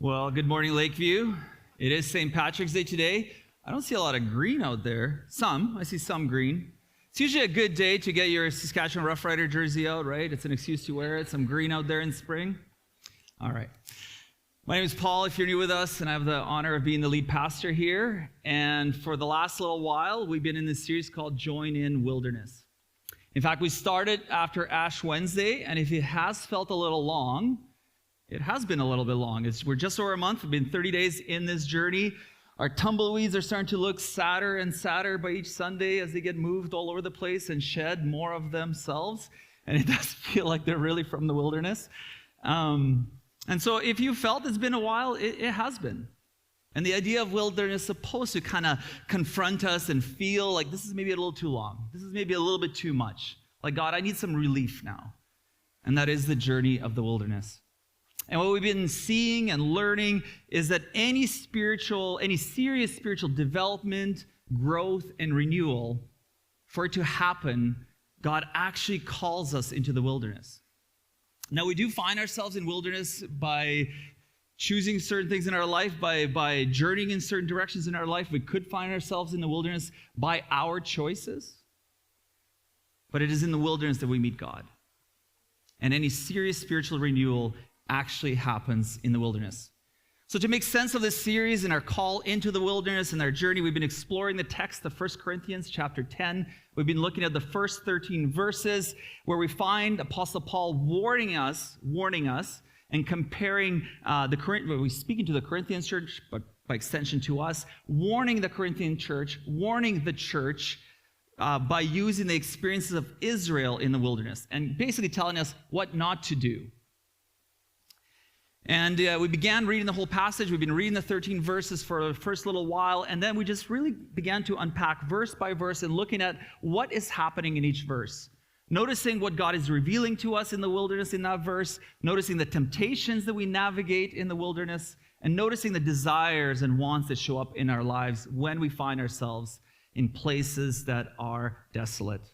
Well, good morning, Lakeview. It is St. Patrick's Day today. I don't see a lot of green out there. I see some green. It's usually a good day to get your Saskatchewan Rough Rider jersey out, right? It's an excuse to wear it. Some green out there in spring. All right. My name is Paul, if you're new with us, and I have the honor of being the lead pastor here. And for the last little while, we've been in this series called Join in Wilderness. In fact, we started after Ash Wednesday, and if it has felt a little long, it has been a little bit long. We're just over a month. We've been 30 days in this journey. Our tumbleweeds are starting to look sadder and sadder by each Sunday as they get moved all over the place and shed more of themselves. And it does feel like they're really from the wilderness. And so if you felt it's been a while, it has been. And the idea of wilderness is supposed to kind of confront us and feel like this is maybe a little too long. This is maybe a little bit too much. Like, God, I need some relief now. And that is the journey of the wilderness. And what we've been seeing and learning is that any serious spiritual development, growth, and renewal, for it to happen, God actually calls us into the wilderness. Now, we do find ourselves in wilderness by choosing certain things in our life, by journeying in certain directions in our life. We could find ourselves in the wilderness by our choices. But it is in the wilderness that we meet God. And any serious spiritual renewal actually happens in the wilderness. So to make sense of this series and our call into the wilderness and our journey, we've been exploring the text of 1 Corinthians chapter 10. We've been looking at the first 13 verses where we find Apostle Paul warning us and comparing he's speaking to the Corinthian church, but by extension to us, warning the Corinthian church, warning the church by using the experiences of Israel in the wilderness and basically telling us what not to do. And we began reading the whole passage. We've been reading the 13 verses for the first little while, and then we just really began to unpack verse by verse and looking at what is happening in each verse. Noticing what God is revealing to us in the wilderness in that verse, noticing the temptations that we navigate in the wilderness, and noticing the desires and wants that show up in our lives when we find ourselves in places that are desolate.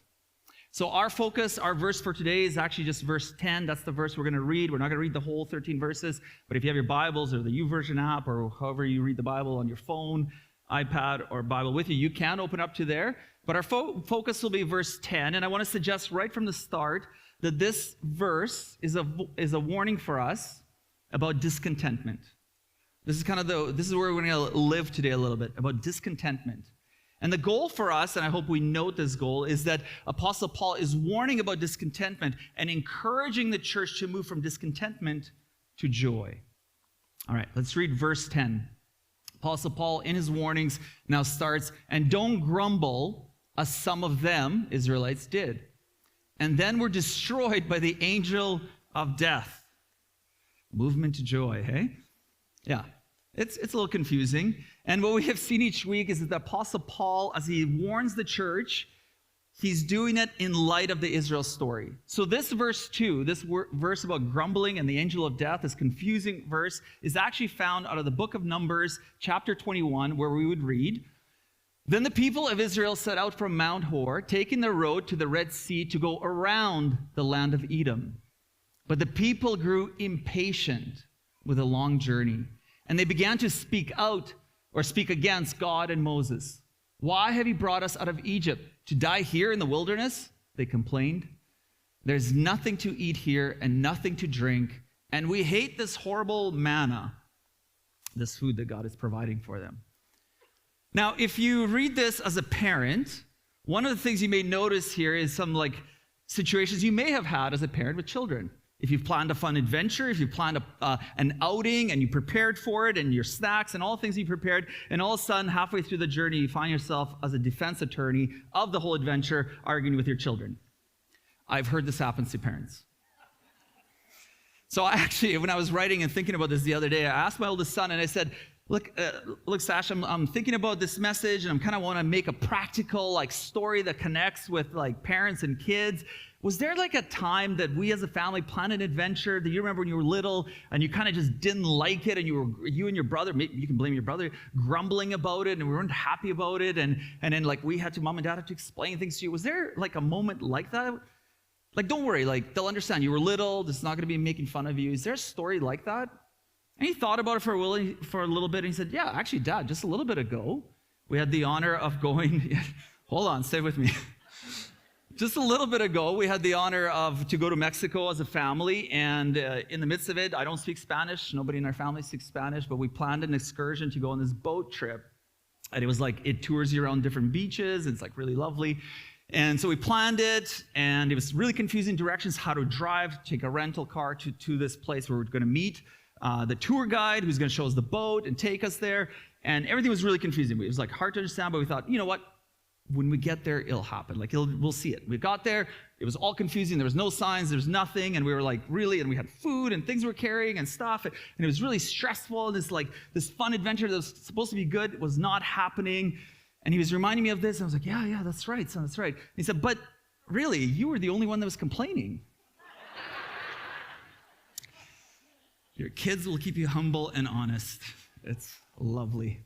So our verse for today is actually just verse 10. That's the verse we're going to read. We're not going to read the whole 13 verses, but if you have your Bibles or the YouVersion app or however you read the Bible on your phone, iPad, or Bible with you, you can open up to there. But our focus will be verse 10, and I want to suggest right from the start that this verse is a warning for us about discontentment. This is where we're going to live today a little bit, about discontentment. And the goal for us, and I hope we note this goal, is that Apostle Paul is warning about discontentment and encouraging the church to move from discontentment to joy. All right, let's read verse 10. Apostle Paul, in his warnings, now starts, "And don't grumble, as some of them," Israelites, "did, and then were destroyed by the angel of death." Movement to joy, hey? Yeah. It's a little confusing. And what we have seen each week is that the Apostle Paul, as he warns the church, he's doing it in light of the Israel story. So this verse 2, this verse about grumbling and the angel of death, this confusing verse, is actually found out of the book of Numbers, chapter 21, where we would read, "Then the people of Israel set out from Mount Hor, taking the road to the Red Sea to go around the land of Edom. But the people grew impatient with a long journey. And they began to speak against God and Moses. 'Why have you brought us out of Egypt? To die here in the wilderness?' They complained. 'There's nothing to eat here and nothing to drink. And we hate this horrible manna,'" this food that God is providing for them. Now, if you read this as a parent, one of the things you may notice here is some situations you may have had as a parent with children. If you've planned a fun adventure, if you planned an outing and you prepared for it and your snacks and all the things you prepared, and all of a sudden, halfway through the journey, you find yourself as a defense attorney of the whole adventure arguing with your children. I've heard this happens to parents. So when I was writing and thinking about this the other day, I asked my oldest son and I said, Look, Sash, I'm thinking about this message and I'm kind of want to make a practical story that connects with parents and kids. Was there a time that we as a family planned an adventure that you remember when you were little and you kind of just didn't like it and you and your brother, maybe you can blame your brother, grumbling about it and we weren't happy about it and then mom and dad had to explain things to you. Was there a moment like that? Don't worry, they'll understand. You were little, this is not going to be making fun of you. Is there a story like that? And he thought about it for a little bit, and he said, yeah, actually, Dad, just a little bit ago, we had the honor of going, hold on, stay with me. Just a little bit ago, we had the honor to go to Mexico as a family, and in the midst of it, I don't speak Spanish. Nobody in our family speaks Spanish, but we planned an excursion to go on this boat trip. And it was like, it tours you around different beaches. It's like really lovely. And so we planned it, and it was really confusing directions, how to drive, take a rental car to this place where we're going to meet the tour guide who's going to show us the boat and take us there. And everything was really confusing. It was like hard to understand, but we thought, you know what? When we get there, it'll happen. Like, we'll see it. We got there. It was all confusing. There was no signs. There was nothing. And we were like, really? And we had food and things we were carrying and stuff. And it was really stressful. This fun adventure that was supposed to be good was not happening. And he was reminding me of this. And I was like, yeah, that's right, son, that's right. And he said, but really, you were the only one that was complaining. Your kids will keep you humble and honest. It's lovely.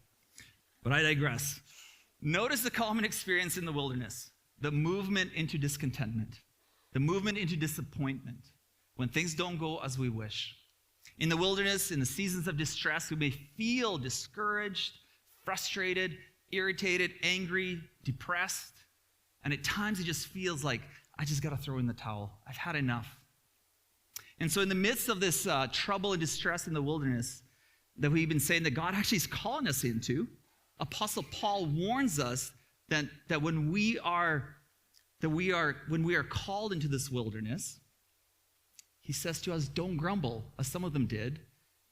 But I digress. Notice the common experience in the wilderness, the movement into discontentment, the movement into disappointment when things don't go as we wish. In the wilderness, in the seasons of distress, we may feel discouraged, frustrated, irritated, angry, depressed, and at times it just feels like, I just got to throw in the towel. I've had enough. And so in the midst of this trouble and distress in the wilderness that we've been saying that God actually is calling us into, Apostle Paul warns us that when we are called into this wilderness, he says to us, don't grumble, as some of them did,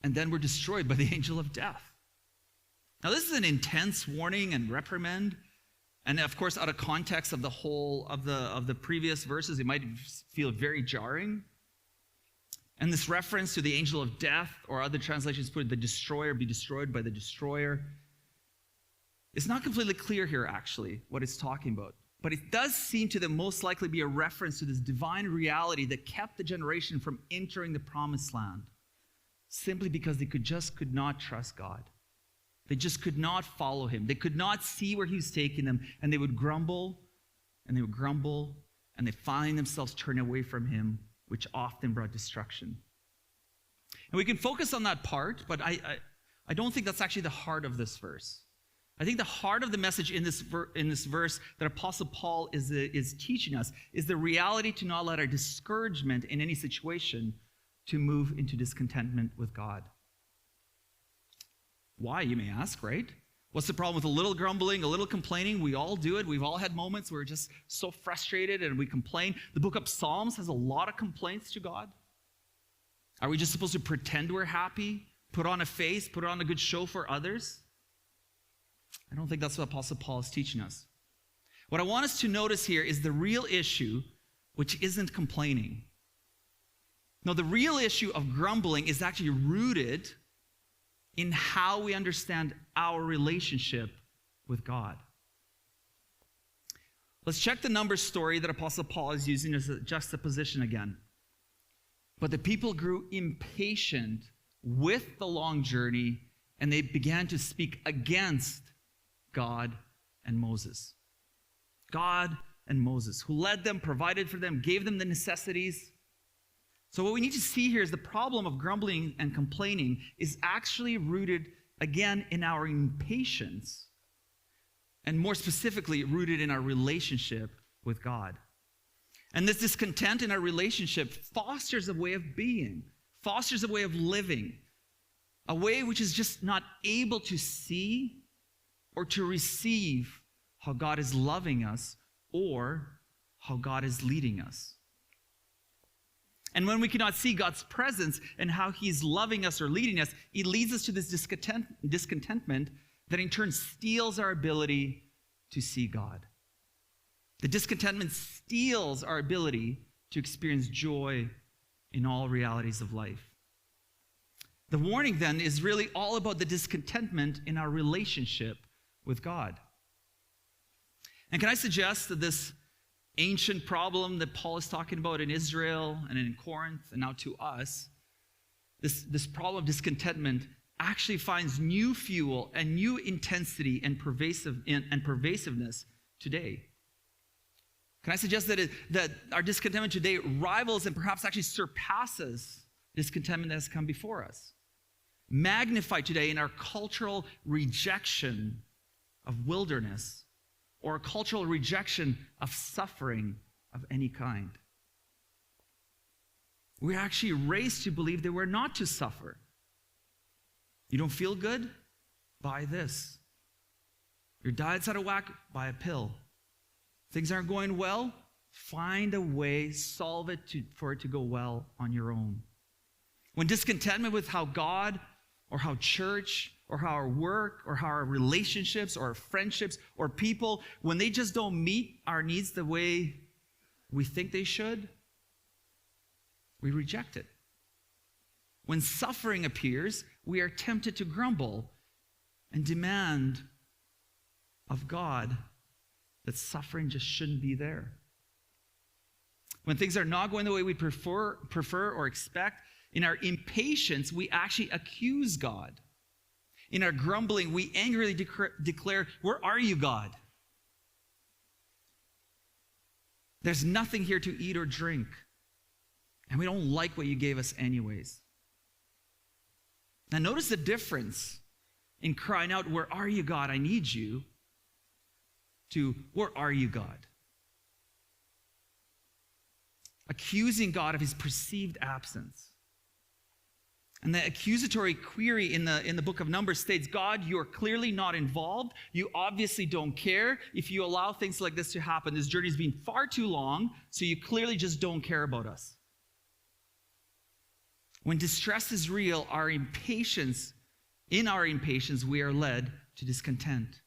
and then we're destroyed by the angel of death. Now, this is an intense warning and reprimand, and of course, out of context of the whole of the previous verses, it might feel very jarring. And this reference to the angel of death, or other translations put the destroyer, be destroyed by the destroyer. It's not completely clear here, actually, what it's talking about. But it does seem to them most likely be a reference to this divine reality that kept the generation from entering the promised land, simply because they could not trust God. They just could not follow him. They could not see where he was taking them, and they would grumble, and they would grumble, and they find themselves turning away from him, which often brought destruction. And we can focus on that part, but I don't think that's actually the heart of this verse. I think the heart of the message in this verse that Apostle Paul is teaching us is the reality to not let our discouragement in any situation to move into discontentment with God. Why, you may ask, right? What's the problem with a little grumbling, a little complaining? We all do it. We've all had moments where we're just so frustrated and we complain. The book of Psalms has a lot of complaints to God. Are we just supposed to pretend we're happy, put on a face, put on a good show for others? I don't think that's what Apostle Paul is teaching us. What I want us to notice here is the real issue, which isn't complaining. No, the real issue of grumbling is actually rooted in how we understand our relationship with God. Let's check the Numbers story that Apostle Paul is using as a juxtaposition again. But the people grew impatient with the long journey, and they began to speak against God and Moses. God and Moses, who led them, provided for them, gave them the necessities. So what we need to see here is the problem of grumbling and complaining is actually rooted, again, in our impatience, and more specifically, rooted in our relationship with God. And this discontent in our relationship fosters a way of being, fosters a way of living, a way which is just not able to see or to receive how God is loving us or how God is leading us. And when we cannot see God's presence and how he's loving us or leading us, it leads us to this discontentment that in turn steals our ability to see God. The discontentment steals our ability to experience joy in all realities of life. The warning then is really all about the discontentment in our relationship with God. And can I suggest that this ancient problem that Paul is talking about in Israel and in Corinth and now to us, this problem of discontentment actually finds new fuel and new intensity and pervasiveness today. Can I suggest that our discontentment today rivals and perhaps actually surpasses discontentment that has come before us? magnified today in our cultural rejection of wilderness or a cultural rejection of suffering of any kind. We're actually raised to believe that we're not to suffer. You don't feel good? Buy this. Your diet's out of whack? Buy a pill. Things aren't going well? Find a way, solve it for it to go well on your own. When discontentment with how God or how church or how our work or how our relationships or our friendships or people, when they just don't meet our needs the way we think they should, we reject it. When suffering appears, we are tempted to grumble and demand of God that suffering just shouldn't be there. When things are not going the way we prefer or expect, in our impatience, we actually accuse God. In our grumbling, we angrily declare, "Where are you, God? There's nothing here to eat or drink, and we don't like what you gave us anyways." Now notice the difference in crying out, "Where are you, God? I need you," to "Where are you, God?" Accusing God of his perceived absence. And the accusatory query in the book of Numbers states, "God, you're clearly not involved. You obviously don't care. If you allow things like this to happen, this journey's been far too long, so you clearly just don't care about us." When distress is real, in our impatience, we are led to discontent.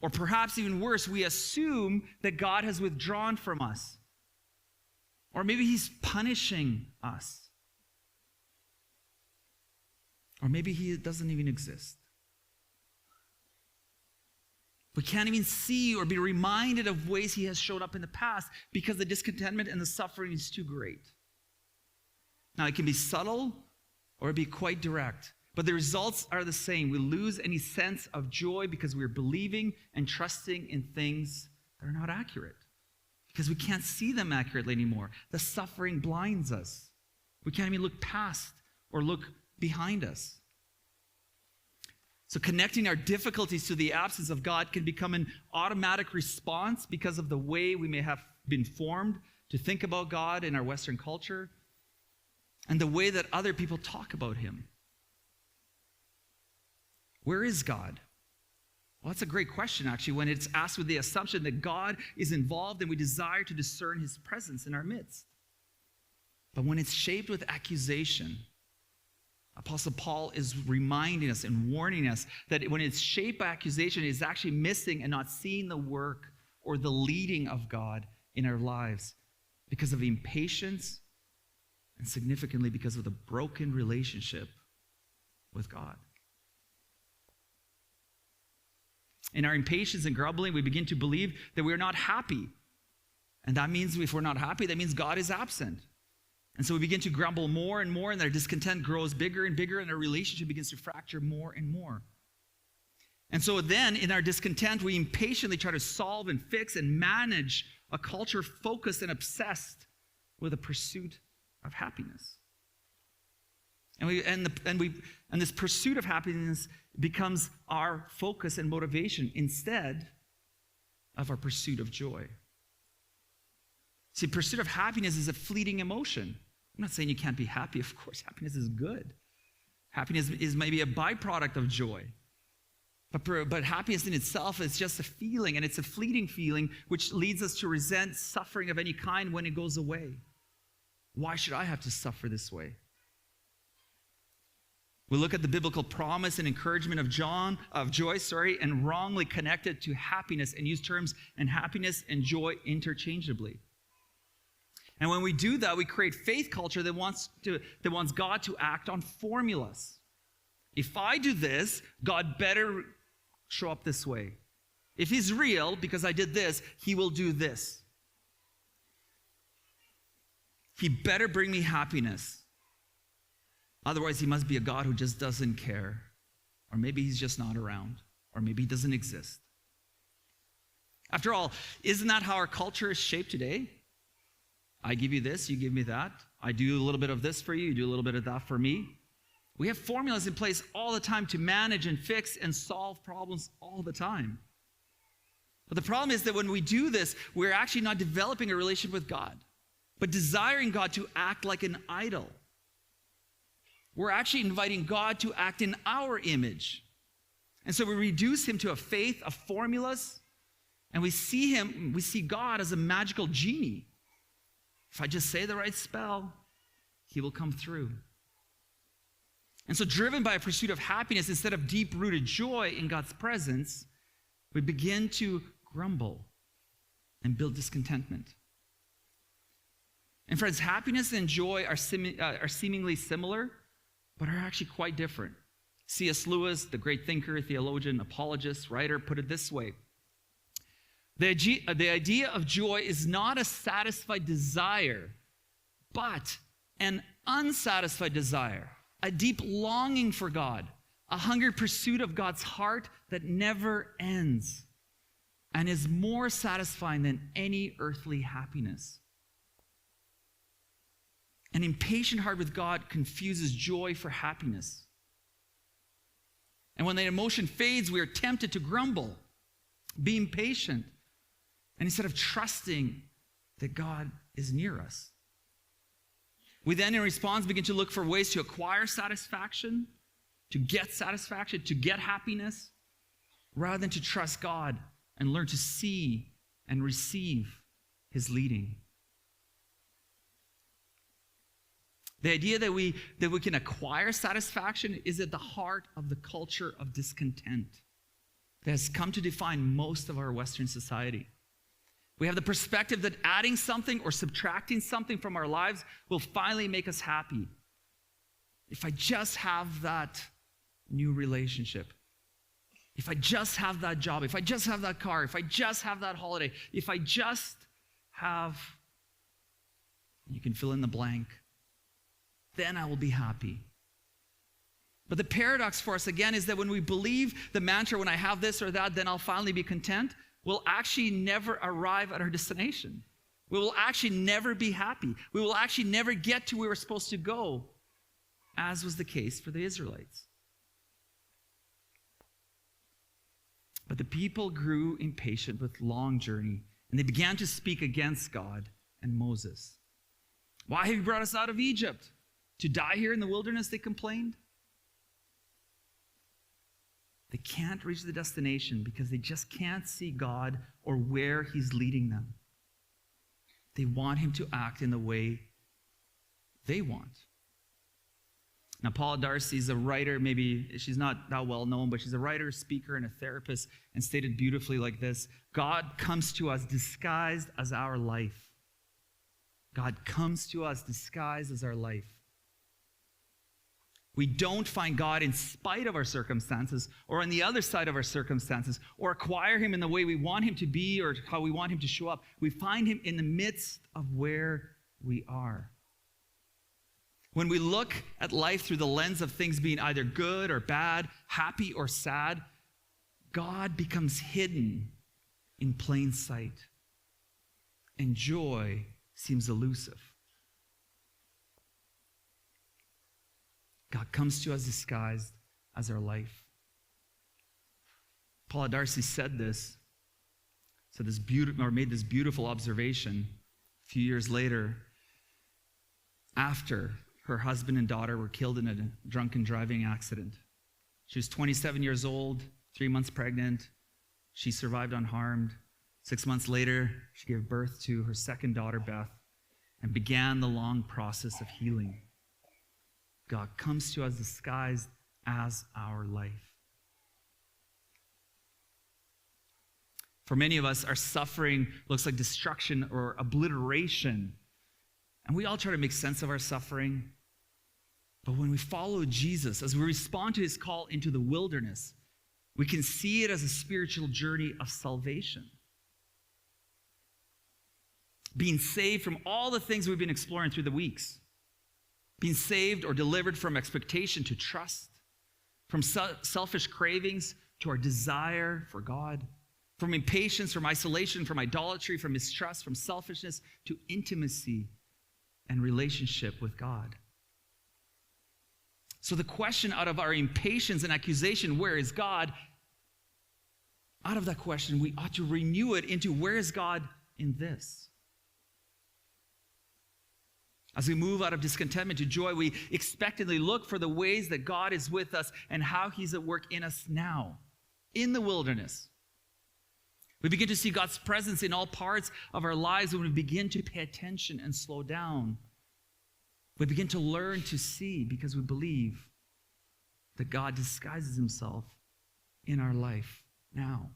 Or perhaps even worse, we assume that God has withdrawn from us. Or maybe he's punishing us. Or maybe he doesn't even exist. We can't even see or be reminded of ways he has showed up in the past because the discontentment and the suffering is too great. Now, it can be subtle or be quite direct, but the results are the same. We lose any sense of joy because we're believing and trusting in things that are not accurate, because we can't see them accurately anymore. The suffering blinds us. We can't even look past or look behind us. So connecting our difficulties to the absence of God can become an automatic response because of the way we may have been formed to think about God in our Western culture and the way that other people talk about him. Where is God? Well, that's a great question, actually, when it's asked with the assumption that God is involved and we desire to discern his presence in our midst. But when it's shaped with accusation, Apostle Paul is reminding us and warning us that when it's shaped by accusation, it's actually missing and not seeing the work or the leading of God in our lives because of impatience and significantly because of the broken relationship with God. In our impatience and grumbling, we begin to believe that we're not happy. And that means if we're not happy, that means God is absent. And so we begin to grumble more and more, and our discontent grows bigger and bigger, and our relationship begins to fracture more and more. And so then, in our discontent, we impatiently try to solve and fix and manage a culture focused and obsessed with the pursuit of happiness. And this pursuit of happiness becomes our focus and motivation instead of our pursuit of joy. See, pursuit of happiness is a fleeting emotion. I'm not saying you can't be happy. Of course, happiness is good. Happiness is maybe a byproduct of joy. But happiness in itself is just a feeling, and it's a fleeting feeling which leads us to resent suffering of any kind when it goes away. Why should I have to suffer this way? We look at the biblical promise and encouragement of joy, and wrongly connect it to happiness and use terms and happiness and joy interchangeably. And when we do that, we create faith culture that wants God to act on formulas. If I do this, God better show up this way. If he's real, because I did this, he will do this. He better bring me happiness. Otherwise, he must be a God who just doesn't care. Or maybe he's just not around. Or maybe he doesn't exist. After all, isn't that how our culture is shaped today? I give you this, you give me that. I do a little bit of this for you, you do a little bit of that for me. We have formulas in place all the time to manage and fix and solve problems all the time. But the problem is that when we do this, we're actually not developing a relationship with God, but desiring God to act like an idol. We're actually inviting God to act in our image. And so we reduce him to a faith of formulas, and we see God as a magical genie. If I just say the right spell, he will come through. And so, driven by a pursuit of happiness instead of deep-rooted joy in God's presence, we begin to grumble and build discontentment. And friends, happiness and joy are seemingly similar, but are actually quite different. C.S. Lewis, the great thinker, theologian, apologist, writer, put it this way. The idea of joy is not a satisfied desire, but an unsatisfied desire, a deep longing for God, a hungered pursuit of God's heart that never ends and is more satisfying than any earthly happiness. An impatient heart with God confuses joy for happiness. And when the emotion fades, we are tempted to grumble, be impatient, and instead of trusting that God is near us. We then, in response, begin to look for ways to acquire satisfaction, to get happiness, rather than to trust God and learn to see and receive his leading. The idea that we can acquire satisfaction is at the heart of the culture of discontent that has come to define most of our Western society. We have the perspective that adding something or subtracting something from our lives will finally make us happy. If I just have that new relationship, if I just have that job, if I just have that car, if I just have that holiday, if I just have, you can fill in the blank, then I will be happy. But the paradox for us again is that when we believe the mantra, when I have this or that, then I'll finally be content, we'll actually never arrive at our destination. We will actually never be happy. We will actually never get to where we're supposed to go, as was the case for the Israelites. But the people grew impatient with long journey, and they began to speak against God and Moses. Why have you brought us out of Egypt? To die here in the wilderness, they complained. They can't reach the destination because they just can't see God or where he's leading them. They want him to act in the way they want. Now, Paula Darcy is a writer, maybe she's not that well known, but she's a writer, speaker, and a therapist, and stated beautifully like this: God comes to us disguised as our life. God comes to us disguised as our life. We don't find God in spite of our circumstances or on the other side of our circumstances or acquire him in the way we want him to be or how we want him to show up. We find him in the midst of where we are. When we look at life through the lens of things being either good or bad, happy or sad, God becomes hidden in plain sight, and joy seems elusive. God comes to us disguised as our life. Paula Darcy made this beautiful observation a few years later, after her husband and daughter were killed in a drunken driving accident. She was 27 years old, 3 months pregnant. She survived unharmed. 6 months later, she gave birth to her second daughter, Beth, and began the long process of healing. God comes to us disguised as our life. For many of us, our suffering looks like destruction or obliteration. And we all try to make sense of our suffering. But when we follow Jesus, as we respond to his call into the wilderness, we can see it as a spiritual journey of salvation. Being saved from all the things we've been exploring through the weeks. Being saved or delivered from expectation to trust, from selfish cravings to our desire for God, from impatience, from isolation, from idolatry, from mistrust, from selfishness to intimacy and relationship with God. So the question out of our impatience and accusation, where is God? Out of that question, we ought to renew it into, where is God in this? As we move out of discontentment to joy, we expectantly look for the ways that God is with us and how he's at work in us now, in the wilderness. We begin to see God's presence in all parts of our lives when we begin to pay attention and slow down. We begin to learn to see because we believe that God disguises himself in our life now.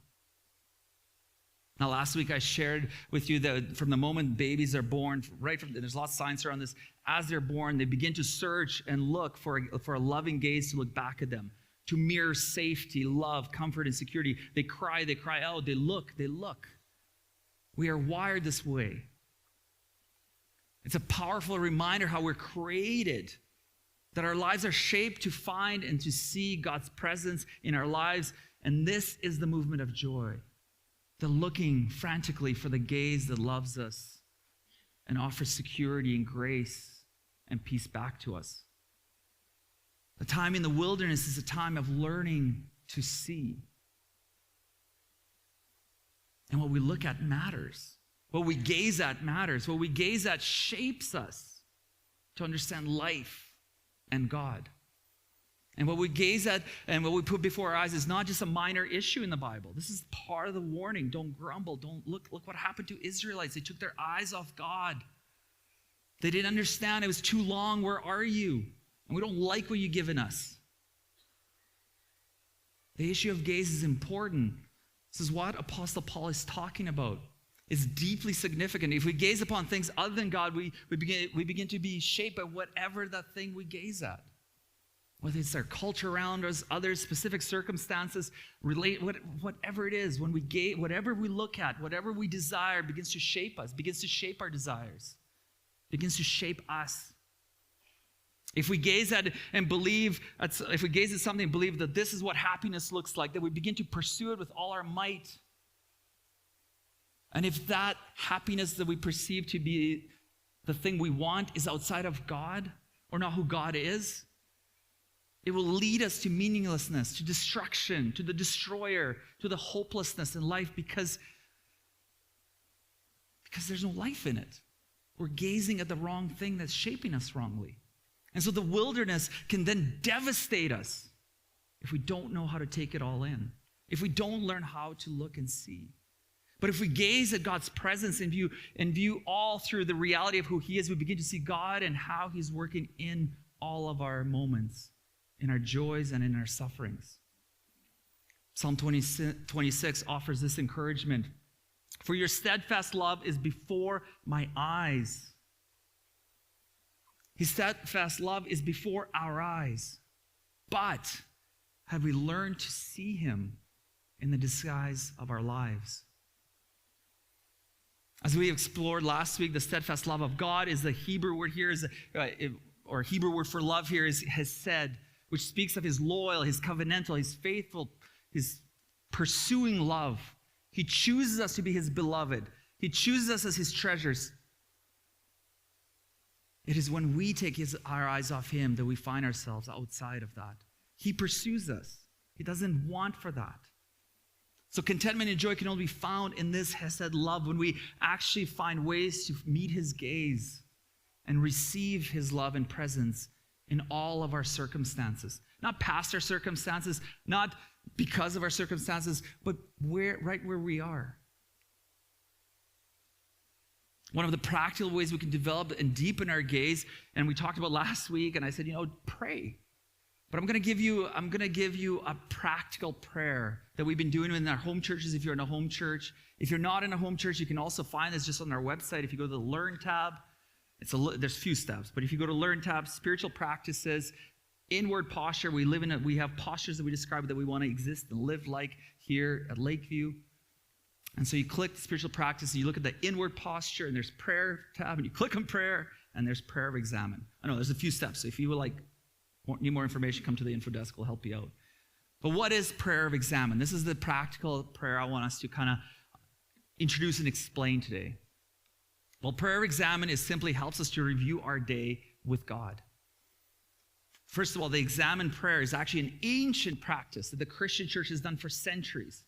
Now, last week I shared with you that from the moment babies are born, there's lots of science around this, as they're born, they begin to search and look for a loving gaze to look back at them, to mirror safety, love, comfort, and security. They cry out, they look. We are wired this way. It's a powerful reminder how we're created, that our lives are shaped to find and to see God's presence in our lives. And this is the movement of joy, the looking frantically for the gaze that loves us and offers security and grace and peace back to us. The time in the wilderness is a time of learning to see. And what we look at matters. What we gaze at matters. What we gaze at shapes us to understand life and God. And what we gaze at and what we put before our eyes is not just a minor issue in the Bible. This is part of the warning. Don't grumble. Don't look what happened to Israelites. They took their eyes off God. They didn't understand. It was too long. Where are you? And we don't like what you've given us. The issue of gaze is important. This is what Apostle Paul is talking about. It's deeply significant. If we gaze upon things other than God, we begin to be shaped by whatever that thing we gaze at. Whether it's our culture around us, other specific circumstances, whatever it is, when we gaze, whatever we look at, whatever we desire begins to shape us, begins to shape our desires, begins to shape us. If we gaze at and believe, if we gaze at something and believe that this is what happiness looks like, that we begin to pursue it with all our might. And if that happiness that we perceive to be the thing we want is outside of God, or not who God is, it will lead us to meaninglessness, to destruction, to the destroyer, to the hopelessness in life because there's no life in it. We're gazing at the wrong thing that's shaping us wrongly. And so the wilderness can then devastate us if we don't know how to take it all in, if we don't learn how to look and see. But if we gaze at God's presence and view all through the reality of who he is, we begin to see God and how he's working in all of our moments, in our joys and in our sufferings. Psalm 26 offers this encouragement. For your steadfast love is before my eyes. His steadfast love is before our eyes. But have we learned to see him in the disguise of our lives? As we explored last week, the steadfast love of God is the Hebrew word here, or Hebrew word for love here is hesed, which speaks of his loyal, his covenantal, his faithful, his pursuing love. He chooses us to be his beloved. He chooses us as his treasures. It is when we take our eyes off him that we find ourselves outside of that. He pursues us. He doesn't want for that. So contentment and joy can only be found in this hesed love when we actually find ways to meet his gaze and receive his love and presence in all of our circumstances. Not past our circumstances, not because of our circumstances, but right where we are. One of the practical ways we can develop and deepen our gaze, and we talked about last week, and I said, pray. But I'm going to give you a practical prayer that we've been doing in our home churches. If you're in a home church, if you're not in a home church, you can also find this just on our website. If you go to the Learn tab, there's a few steps, but if you go to Learn tab, spiritual practices, inward posture, we have postures that we describe that we want to exist and live like here at Lakeview. And so you click spiritual practice, and you look at the inward posture, and there's prayer tab, and you click on prayer, and there's prayer of examine. I know there's a few steps. So if you would need more information, come to the info desk. We'll help you out. But what is prayer of examine? This is the practical prayer I want us to kind of introduce and explain today. Well, prayer of examine simply helps us to review our day with God. First of all, the examine prayer is actually an ancient practice that the Christian church has done for centuries.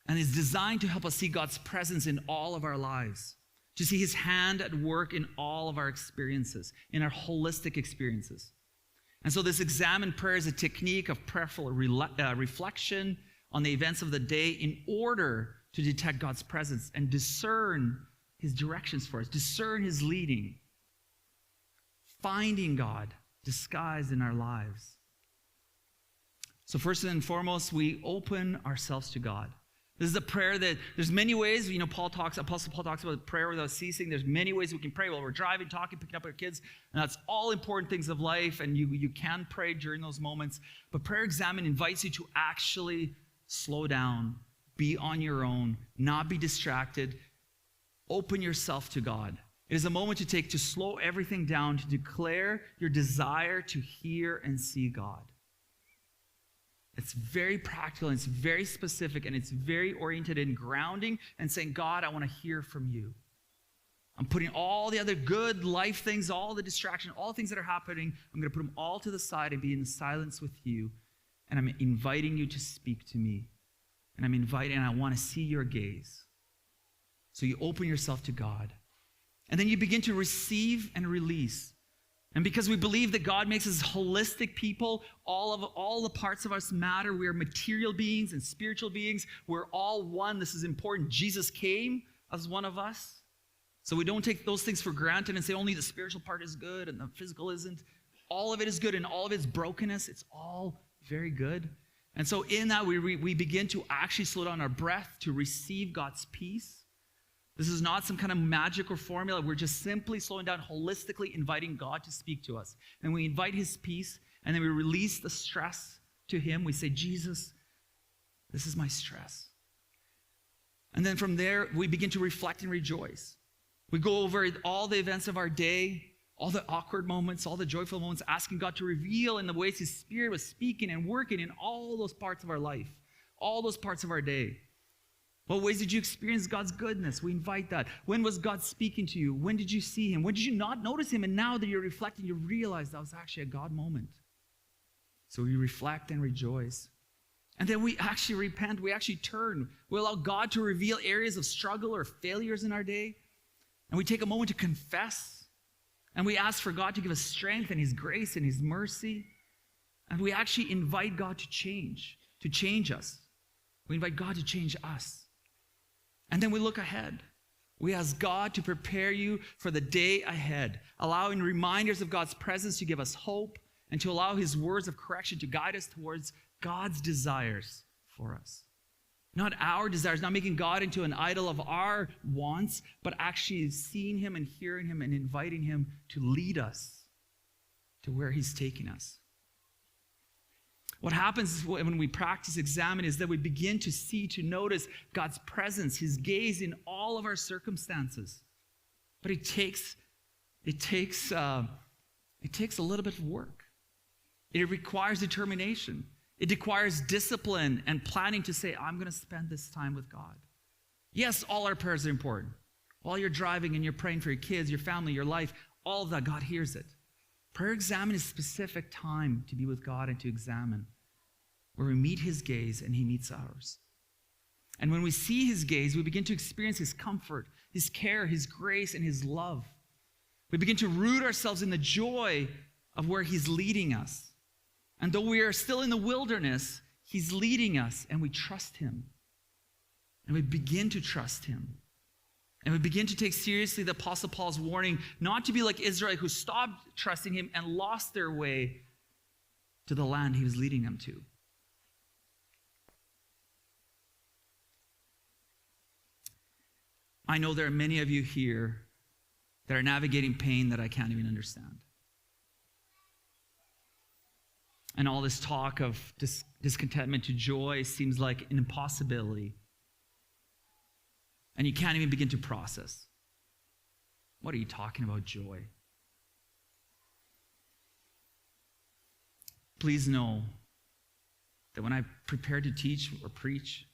And is designed to help us see God's presence in all of our lives, to see his hand at work in all of our experiences, in our holistic experiences. And so this examine prayer is a technique of prayerful reflection on the events of the day in order to detect God's presence and discern his directions for us, discern his leading, finding God disguised in our lives. So first and foremost, we open ourselves to God. This is a prayer that there's many ways, Apostle Paul talks about prayer without ceasing. There's many ways we can pray while we're driving, talking, picking up our kids. And that's all important things of life. And you can pray during those moments. But prayer examine invites you to actually slow down, be on your own, not be distracted. Open yourself to God. It is a moment to take to slow everything down, to declare your desire to hear and see God. It's very practical, and it's very specific, and it's very oriented in grounding and saying, God, I want to hear from you. I'm putting all the other good life things, all the distraction, all the things that are happening, I'm going to put them all to the side and be in silence with you. And I'm inviting you to speak to me. And I want to see your gaze. So you open yourself to God. And then you begin to receive and release. And because we believe that God makes us holistic people, all the parts of us matter. We are material beings and spiritual beings. We're all one. This is important. Jesus came as one of us. So we don't take those things for granted and say only the spiritual part is good and the physical isn't. All of it is good, and all of its brokenness, it's all very good. And so in that, we begin to actually slow down our breath to receive God's peace. This is not some kind of magic or formula. We're just simply slowing down, holistically inviting God to speak to us. And we invite his peace, and then we release the stress to him. We say, Jesus, this is my stress. And then from there, we begin to reflect and rejoice. We go over all the events of our day, all the awkward moments, all the joyful moments, asking God to reveal in the ways his Spirit was speaking and working in all those parts of our life, all those parts of our day. What ways did you experience God's goodness? We invite that. When was God speaking to you? When did you see him? When did you not notice him? And now that you're reflecting, you realize that was actually a God moment. So we reflect and rejoice. And then we actually repent. We actually turn. We allow God to reveal areas of struggle or failures in our day. And we take a moment to confess. And we ask for God to give us strength and his grace and his mercy. And we actually invite God to change us. We invite God to change us. And then we look ahead. We ask God to prepare you for the day ahead, allowing reminders of God's presence to give us hope and to allow his words of correction to guide us towards God's desires for us. Not our desires, not making God into an idol of our wants, but actually seeing him and hearing him and inviting him to lead us to where he's taking us. What happens when we practice examine is that we begin to see, to notice God's presence, his gaze in all of our circumstances. But it takes a little bit of work. It requires determination. It requires discipline and planning to say, I'm going to spend this time with God. Yes, all our prayers are important. While you're driving and you're praying for your kids, your family, your life, all of that, God hears it. Prayer examine is specific time to be with God and to examine, where we meet his gaze and he meets ours. And when we see his gaze, we begin to experience his comfort, his care, his grace, and his love. We begin to root ourselves in the joy of where he's leading us. And though we are still in the wilderness, he's leading us, and we trust him. And we begin to trust him. And we begin to take seriously the Apostle Paul's warning not to be like Israel, who stopped trusting him and lost their way to the land he was leading them to. I know there are many of you here that are navigating pain that I can't even understand. And all this talk of discontentment to joy seems like an impossibility. And you can't even begin to process. What are you talking about, joy? Please know that when I prepare to teach or preach,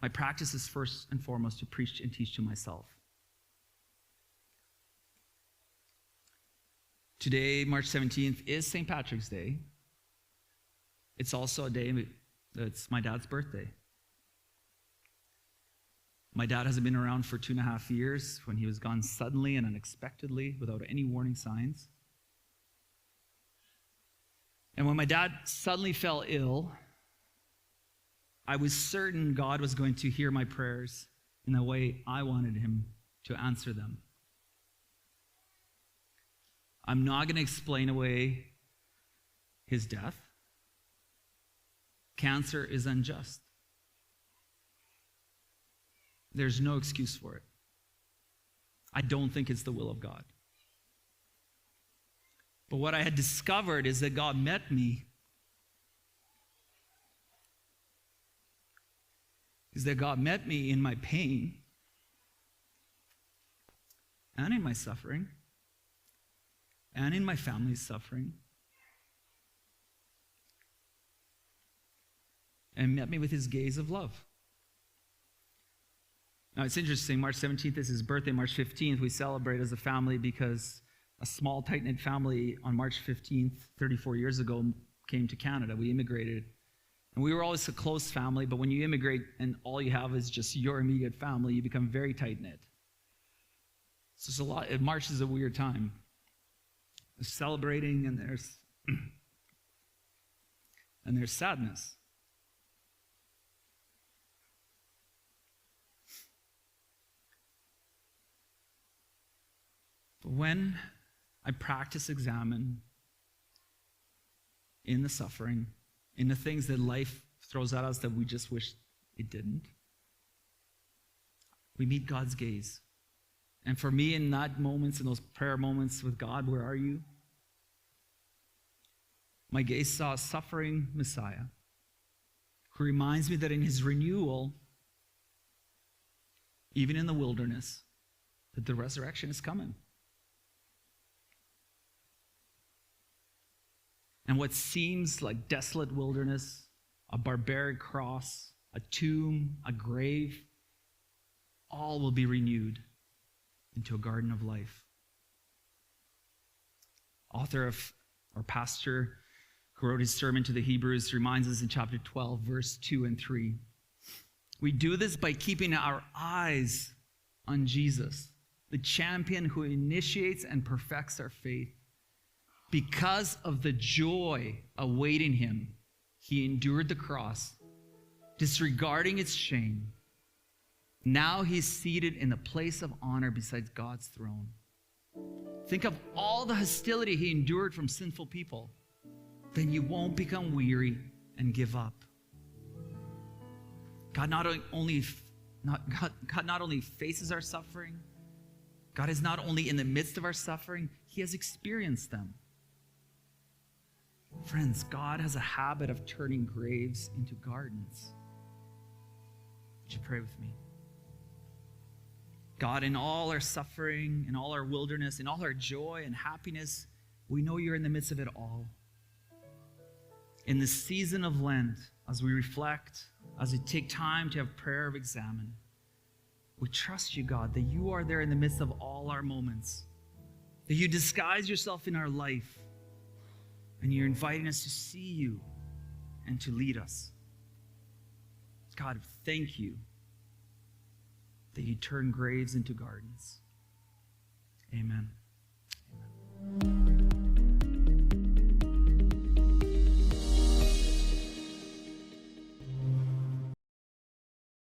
my practice is first and foremost to preach and teach to myself. Today, March 17th, is St. Patrick's Day. It's also a day that's my dad's birthday. My dad hasn't been around for 2.5 years when he was gone suddenly and unexpectedly without any warning signs. And when my dad suddenly fell ill, I was certain God was going to hear my prayers in the way I wanted him to answer them. I'm not going to explain away his death. Cancer is unjust. There's no excuse for it. I don't think it's the will of God. But what I had discovered is that God met me. Is that God met me in my pain and in my suffering and in my family's suffering, and met me with his gaze of love. Now, it's interesting. March 17th is his birthday. March 15th, we celebrate as a family because a small, tight-knit family on March 15th, 34 years ago, came to Canada. We immigrated. And we were always a close family, but when you immigrate and all you have is just your immediate family, you become very tight-knit. So it's a lot. March is a weird time. There's celebrating and there's sadness. But when I practice examine in the suffering, in the things that life throws at us that we just wish it didn't, we meet God's gaze. And for me, in that moments, in those prayer moments with God, where are you? My gaze saw a suffering Messiah who reminds me that in his renewal, even in the wilderness, that the resurrection is coming. And what seems like desolate wilderness, a barbaric cross, a tomb, a grave, all will be renewed into a garden of life. Pastor who wrote his sermon to the Hebrews reminds us in chapter 12, verse 2 and 3. We do this by keeping our eyes on Jesus, the champion who initiates and perfects our faith. Because of the joy awaiting him, he endured the cross, disregarding its shame. Now he's seated in the place of honor beside God's throne. Think of all the hostility he endured from sinful people. Then you won't become weary and give up. God not only faces our suffering, God is not only in the midst of our suffering, he has experienced them. Friends, God has a habit of turning graves into gardens. Would you pray with me? God, in all our suffering, in all our wilderness, in all our joy and happiness, we know you're in the midst of it all. In this season of Lent, as we reflect, as we take time to have prayer of examine, we trust you, God, that you are there in the midst of all our moments, that you disguise yourself in our life, and you're inviting us to see you and to lead us. God, thank you that you turn graves into gardens. Amen.